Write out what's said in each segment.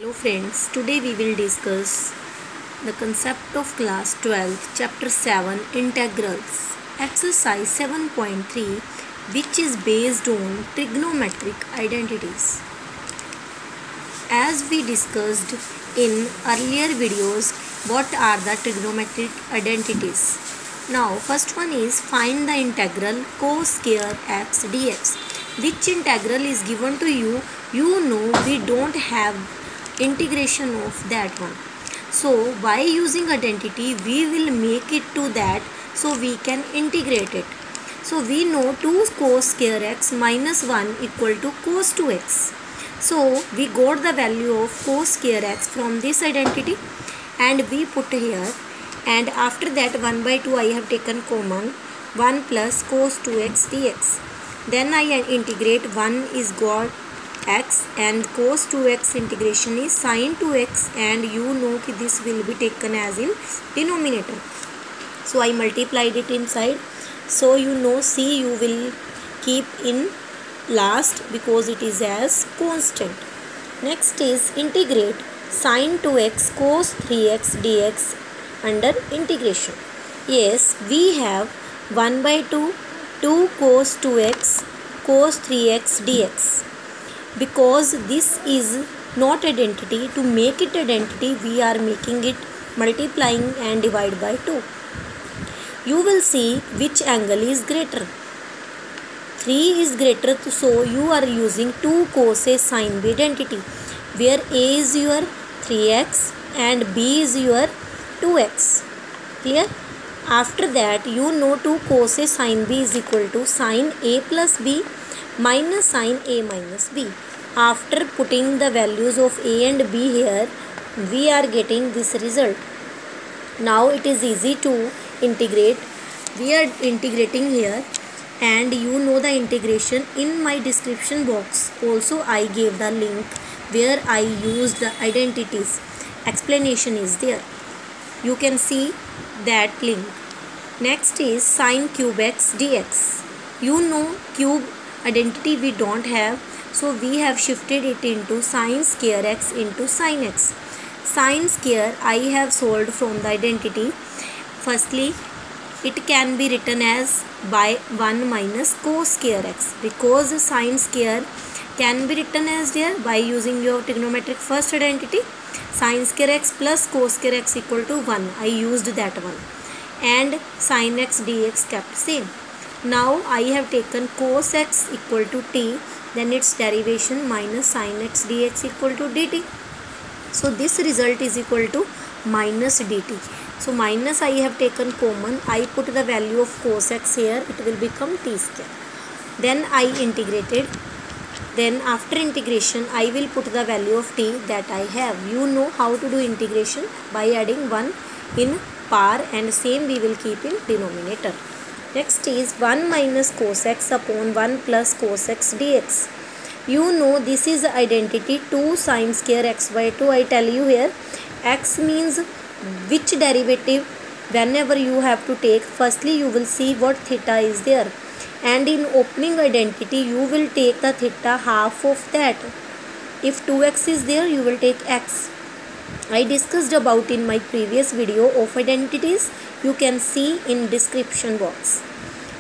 Hello friends, today we will discuss the concept of class 12 chapter 7 integrals exercise 7.3 which is based on trigonometric identities. As we discussed in earlier videos, what are the trigonometric identities? Now first one is find the integral cos square x dx. Which integral is given to you? You know we don't have integration of that one, so by using identity we will make it to that, so we can integrate it. So we know 2 cos square x minus 1 equal to cos 2x. So we got the value of cos square x from this identity and we put here, and after that 1 by 2 I have taken common, 1 plus cos 2x dx. Then I integrate, 1 is got x and cos 2x integration is sin 2x, and you know that this will be taken as in denominator. So I multiplied it inside. So you know c you will keep in last because it is as constant. Next is integrate sin 2x cos 3x dx under integration. Yes, we have 1 by 2 cos 2x cos 3x dx. Because this is not identity, to make it identity we are making it multiplying and divide by 2. You will see which angle is greater. 3 is greater, so you are using 2 cos a sin b identity, where a is your 3x and b is your 2x. Clear? After that you know 2 cos a sin b is equal to sin a plus b minus sin a minus b. After putting the values of a and b here, we are getting this result. Now it is easy to integrate. We are integrating here, and you know the integration. In my description box also I gave the link where I used the identities. Explanation is there. You can see that link. Next is sin cube x dx. You know cube identity we don't have, so we have shifted it into sin square x into sin x. Sin square I have solved from the identity. Firstly, it can be written as by 1 minus cos square x, because sin square can be written as there by using your trigonometric first identity. Sin square x plus cos square x equal to 1. I used that one, and sin x dx kept same. Now I have taken cos x equal to t, then its derivation minus sin x dx equal to dt. So this result is equal to minus dt. So minus I have taken common, I put the value of cos x here, it will become t square. Then I integrated. Then after integration I will put the value of t that I have. You know how to do integration by adding 1 in power, and same we will keep in denominator. Next is 1 minus cos x upon 1 plus cos x dx. You know this is identity 2 sin square x by 2. I tell you here, x means which derivative whenever you have to take. Firstly you will see what theta is there, and in opening identity you will take the theta half of that. If 2x is there you will take x. I discussed about in my previous video of identities. You can see in description box.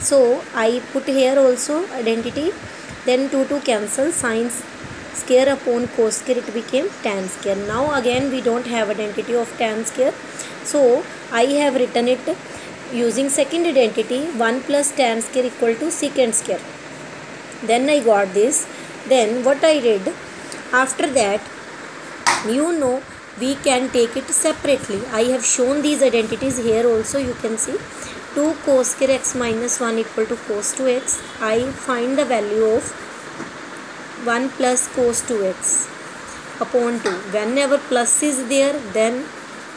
So I put here also identity. Then 2 cancel, sin square upon cos square, it became tan square. Now again we don't have identity of tan square, so I have written it using second identity, 1 plus tan square equal to secant square. Then I got this. Then what I did after that, you know we can take it separately. I have shown these identities here also. You can see 2 cos square x minus 1 equal to cos 2x. I find the value of 1 plus cos 2x upon 2. Whenever plus is there, then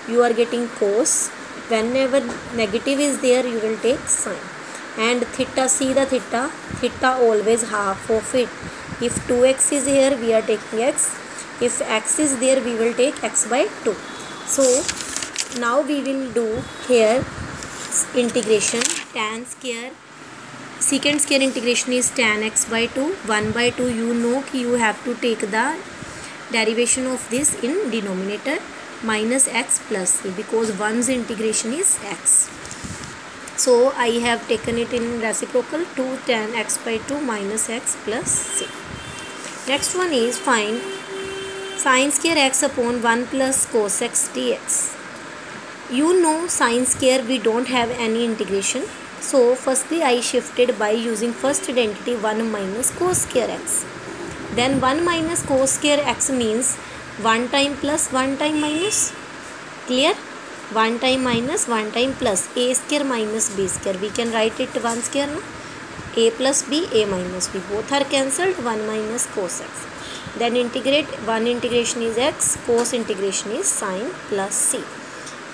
you are getting cos. Whenever negative is there, you will take sin. And theta, see the theta always half of it. If 2x is here, we are taking x. If x is there, we will take x by 2. So now we will do here integration. Tan square secant square integration is tan x by 2. 1 by 2 you know कि you have to take the derivation of this in denominator minus x plus c, because 1's integration is x. So I have taken it in reciprocal, 2 tan x by 2 minus x plus c. Next one is find sin square x upon 1 plus cos x dx. You know sin square we don't have any integration. So firstly I shifted by using first identity 1 minus cos square x. Then 1 minus cos square x means 1 time plus 1 time minus. Clear? 1 time minus 1 time plus a square minus b square. We can write it 1 square now. A plus b, a minus b. Both are cancelled. 1 minus cos x. Then integrate. 1 integration is x. Cos integration is sin plus c.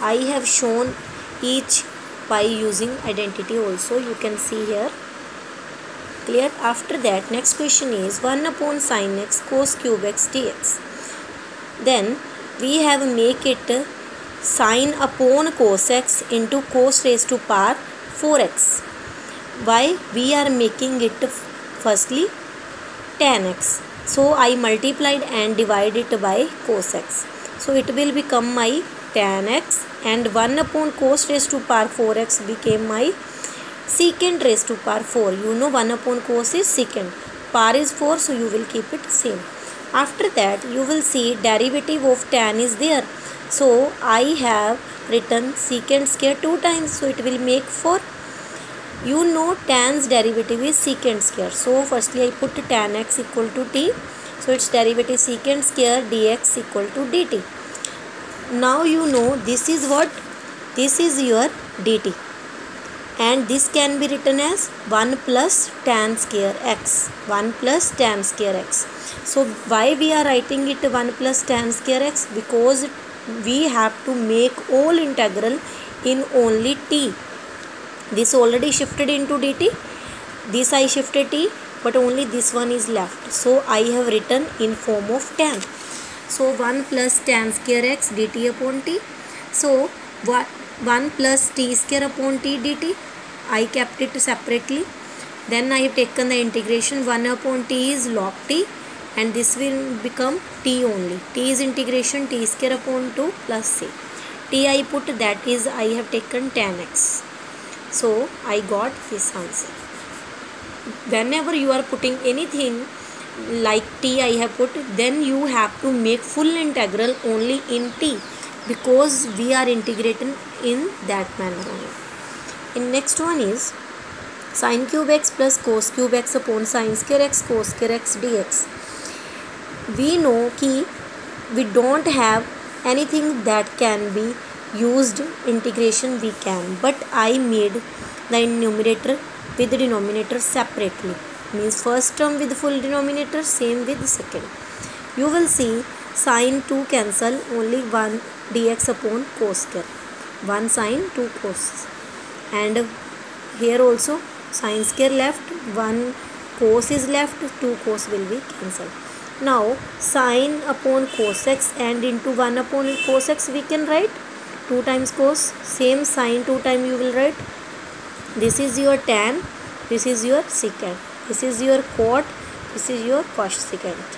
I have shown each by using identity also. You can see here. Clear? After that, next question is 1 upon sin x cos cube x dx. Then we have make it sin upon cos x into cos raised to power 4x. Why? We are making it firstly tan x. So I multiplied and divided it by cos x. So it will become my tan x, and 1 upon cos raised to power 4x became my secant raised to power 4. You know 1 upon cos is secant. Power is 4, so you will keep it same. After that you will see derivative of tan is there. So I have written secant square 2 times. So it will make 4. You know tan's derivative is secant square. So firstly I put tan x equal to t. So its derivative secant square dx equal to dt. Now you know this is what? This is your dt. And this can be written as 1 plus tan square x. 1 plus tan square x. So why we are writing it 1 plus tan square x? Because we have to make all integral in only t. This already shifted into dt. This I shifted t, but only this one is left. So I have written in form of tan. So 1 plus tan square x dt upon t. So 1 plus t square upon t dt. I kept it separately. Then I have taken the integration. 1 upon t is log t, and this will become t only. T is integration t square upon 2 plus c. T I put, that is I have taken tan x. So I got this answer. Whenever you are putting anything like t I have put, then you have to make full integral only in t, because we are integrating in that manner only. In next one is sin cube x plus cos cube x upon sin square x cos square x dx. We know कि we don't have anything that can be used integration we can, but I made the numerator with the denominator separately. Means first term with full denominator, same with second. You will see sin 2 cancel, only 1 dx upon cos square. 1 sin 2 cos. And here also sin square left, 1 cos is left, 2 cos will be cancelled. Now sin upon cos x and into 1 upon cos x we can write. 2 times cos, same sin 2 times you will write. This is your tan, this is your secant, this is your cot, this is your cosecant.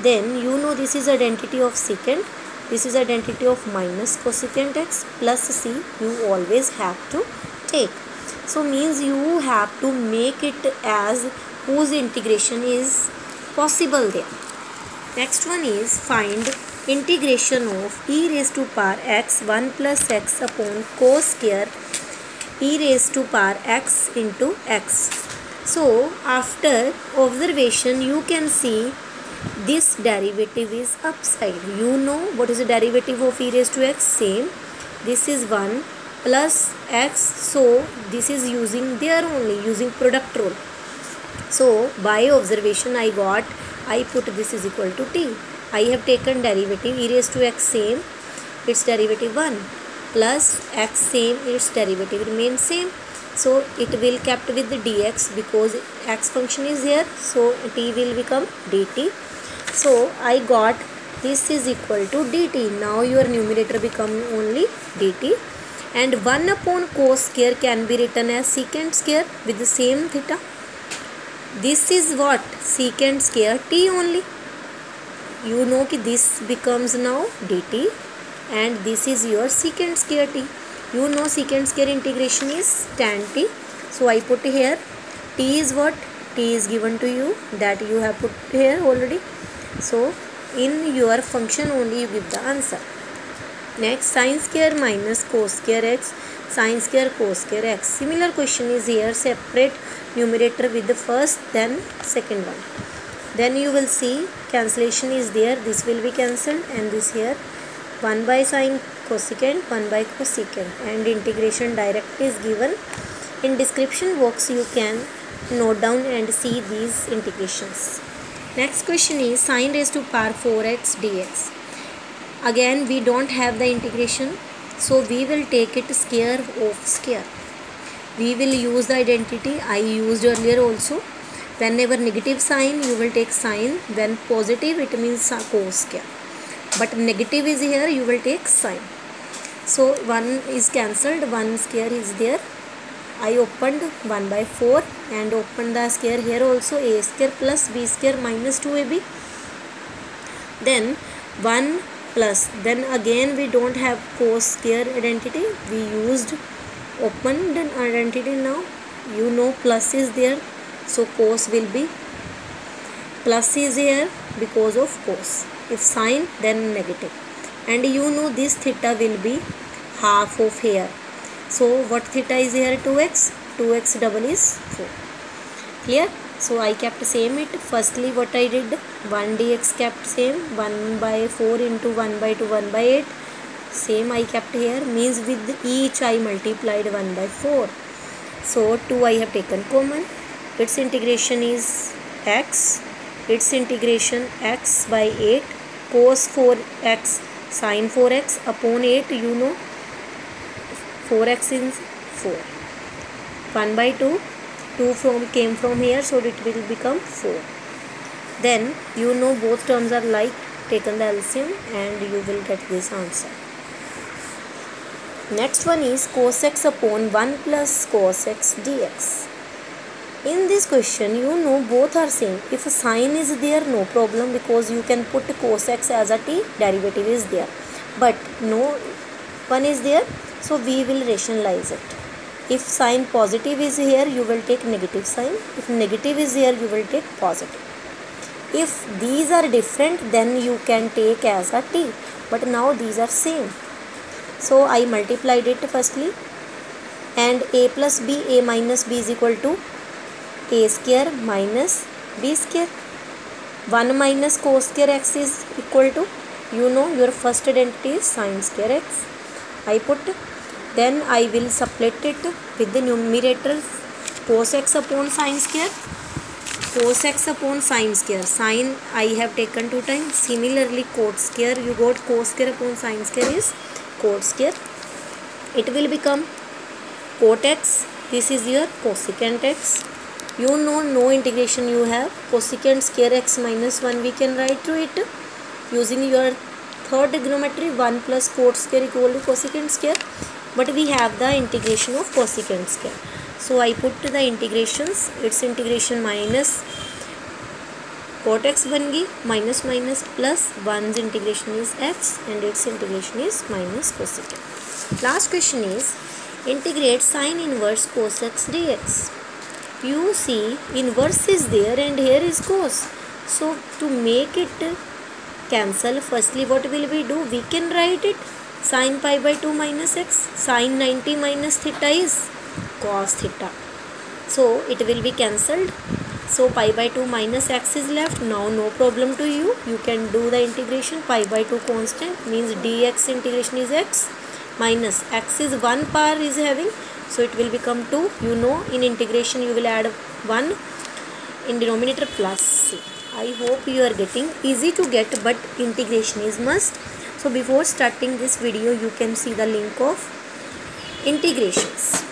Then you know this is identity of secant, this is identity of minus cosecant x plus c. You always have to take. So means you have to make it as whose integration is possible there. Next one is find integration of e raised to power x 1 plus x upon cos square e raised to power x into x. So after observation you can see this derivative is upside. You know what is the derivative of e raised to x? Same. This is 1 plus x. So this is using there only, using product rule. So by observation I put this is equal to t. I have taken derivative e raised to x same, its derivative 1 plus x same, its derivative remains same. So it will kept with the dx because x function is here. So t will become dt. So I got this is equal to dt. Now your numerator become only dt. And 1 upon cos square can be written as secant square with the same theta. This is what? Secant square t only. you know कि this becomes now dt and this is your secant square t. You know secant square integration is tan t. So I put here t is what? T is given to you, that you have put here already. So in your function only you give the answer. Next, sin square minus cos square x, sin square cos square x. Similar question is here, separate numerator with the first then second one. Then you will see cancellation is there, this will be cancelled and this here 1 by sin cosecant, 1 by cosecant, and integration direct is given. In description box you can note down and see these integrations. Next question is sin raised to power 4x dx. Again we don't have the integration, so we will take it square of square. We will use the identity I used earlier also. Whenever negative sign you will take sine, when positive it means cos square, but negative is here you will take sine. So 1 is cancelled, 1 square is there. I opened 1 by 4 and opened the square here also, a square plus b square minus 2ab. Then 1 plus, then again we don't have cos square identity, we used opened identity. Now you know plus is there, so cos will be plus is here because of cos. If sine then negative, and you know this theta will be half of here. So what theta is here? 2x, 2x double is 4. Clear? So I kept same it. Firstly what I did, 1 dx kept same, 1 by 4 into 1 by 2, 1 by 8. Same I kept here, means with each I multiplied 1 by 4. So 2 I have taken common. Its integration is x. Its integration x by 8 cos 4x sin 4x upon 8. You know 4x is 4. 1 by 2. 2 came from here, so it will become 4. Then you know both terms are like, taken the LCM and you will get this answer. Next one is cos x upon 1 plus cos x dx. In this question you know both are same. If a sine is there, no problem, because you can put cos x as a t, derivative is there. But no one is there, so we will rationalize it. If sign positive is here, you will take negative sign. If negative is here, you will take positive. If these are different, then you can take as a t. But now these are same. So I multiplied it firstly. And a plus b, a minus b is equal to a square minus b square. 1 minus cos square x is equal to, you know your first identity is sin square x. I put, then I will split it with the numerator cos x upon sin square. Cos x upon sin square. Sin I have taken 2 times. Similarly cot square, you got cos square upon sin square is cot square. It will become cot x. This is your cosecant x. You know no integration you have. Cosecant square x minus 1 we can write to it using your third trigonometry. 1 plus cot square equal to cosecant square. But we have the integration of cosecant square. So I put the integrations. Its integration minus cot x बन गई, minus minus plus 1's integration is x and its integration is minus cosecant. Last question is integrate sin inverse cos x dx. You see inverse is there and here is cos. So to make it cancel, firstly what will we do? We can write it sin pi by 2 minus x. Sin 90 minus theta is cos theta. So it will be cancelled. So pi by 2 minus x is left. Now no problem to you. You can do the integration. Pi by 2 constant means dx integration is x minus x is 1 power is having. So it will become 2. You know in integration you will add 1 in denominator plus c. I hope you are getting, easy to get but integration is must. So before starting this video you can see the link of integrations.